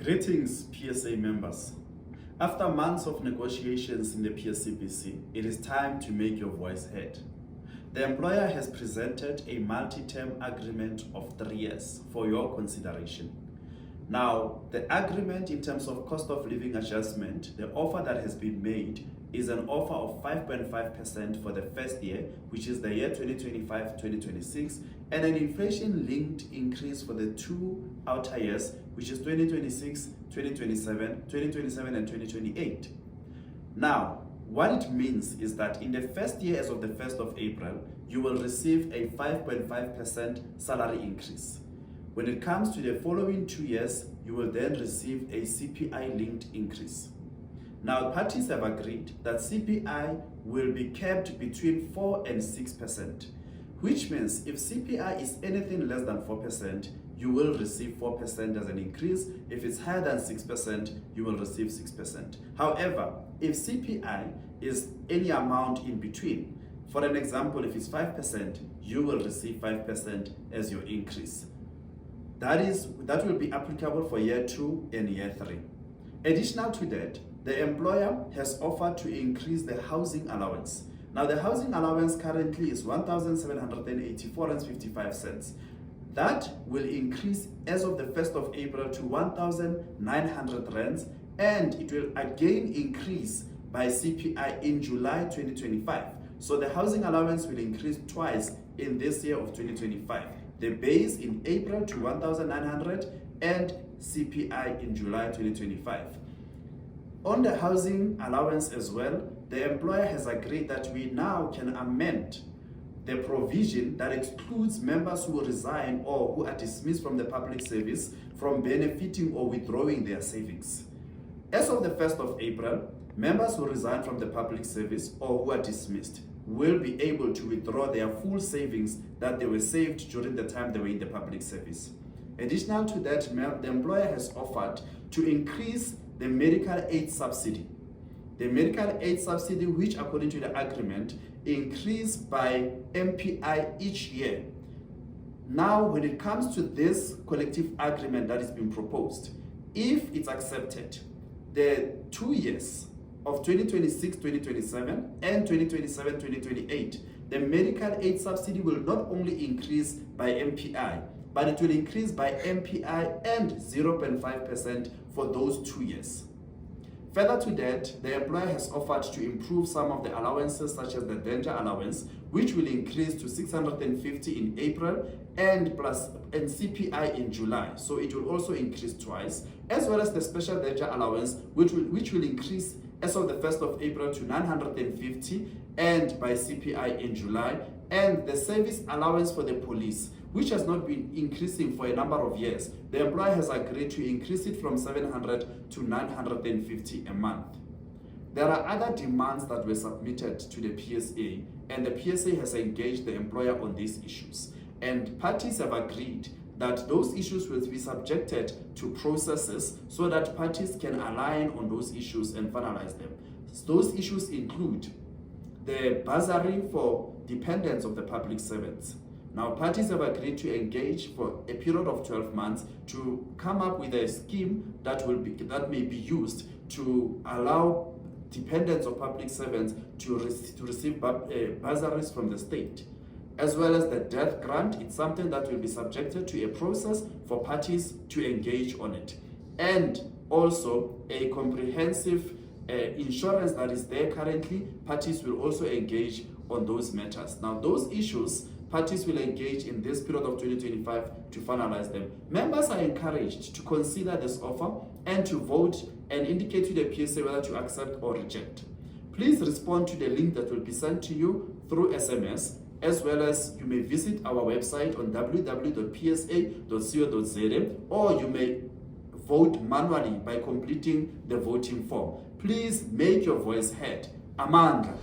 Greetings, PSA members. After months of negotiations in the PSCBC, it is time to make your voice heard. The employer has presented a multi-term agreement of 3 years for your consideration. Now, the agreement in terms of cost of living adjustment, the offer that has been made is an offer of 5.5% for the first year, which is the year 2025-2026, and an inflation-linked increase for the 2 outer years, which is 2026, 2027, 2027, and 2028. Now, what it means is that in the first year, as of the 1st of April, you will receive a 5.5% salary increase. When it comes to the following 2 years, you will then receive a CPI-linked increase. Now, parties have agreed that CPI will be kept between 4 and 6%, which means if CPI is anything less than 4%, you will receive 4% as an increase. If it's higher than 6%, you will receive 6%. However, if CPI is any amount in between, for an example, if it's 5%, you will receive 5% as your increase. That will be applicable for year 2 and year 3. Additional to that, the employer has offered to increase the housing allowance. Now, the housing allowance currently is 1,784.55 cents. That will increase as of the 1st of April to 1,900 rands, and it will again increase by CPI in July 2025. So the housing allowance will increase twice in this year of 2025. The base in April to 1,900 and CPI in July 2025. On the housing allowance as well, the employer has agreed that we now can amend the provision that excludes members who resign or who are dismissed from the public service from benefiting or withdrawing their savings. As of the 1st of April, members who resign from the public service or who are dismissed will be able to withdraw their full savings that they were saved during the time they were in the public service. Additional to that, the employer has offered to increase the medical aid subsidy. The medical aid subsidy, which according to the agreement, increased by MPI each year. Now, when it comes to this collective agreement that is being proposed, if it's accepted, the 2 years of 2026-2027 and 2027-2028, the medical aid subsidy will not only increase by MPI, but it will increase by MPI and 0.5% for those 2 years. Further to that, the employer has offered to improve some of the allowances, such as the danger allowance, which will increase to 650 in April and CPI in July. So it will also increase twice, as well as the special danger allowance, which will increase as of the 1st of April to 950 and by CPI in July, and the service allowance for the police, which has not been increasing for a number of years. The employer has agreed to increase it from 700 to 950 a month. There are other demands that were submitted to the PSA, and the PSA has engaged the employer on these issues. And parties have agreed that those issues will be subjected to processes so that parties can align on those issues and finalize them. Those issues include the bursary for dependents of the public servants. Now, parties have agreed to engage for a period of 12 months to come up with a scheme that may be used to allow dependents of public servants to receive bursaries from the state. As well as the death grant, it's something that will be subjected to a process for parties to engage on it. And also a comprehensive insurance that is there currently, parties will also engage on those matters. Now, those issues, parties will engage in this period of 2025 to finalize them. Members are encouraged to consider this offer and to vote and indicate to the PSA whether to accept or reject. Please respond to the link that will be sent to you through SMS, as well as you may visit our website on www.psa.co.za, or you may vote manually by completing the voting form. Please make your voice heard. Amandla.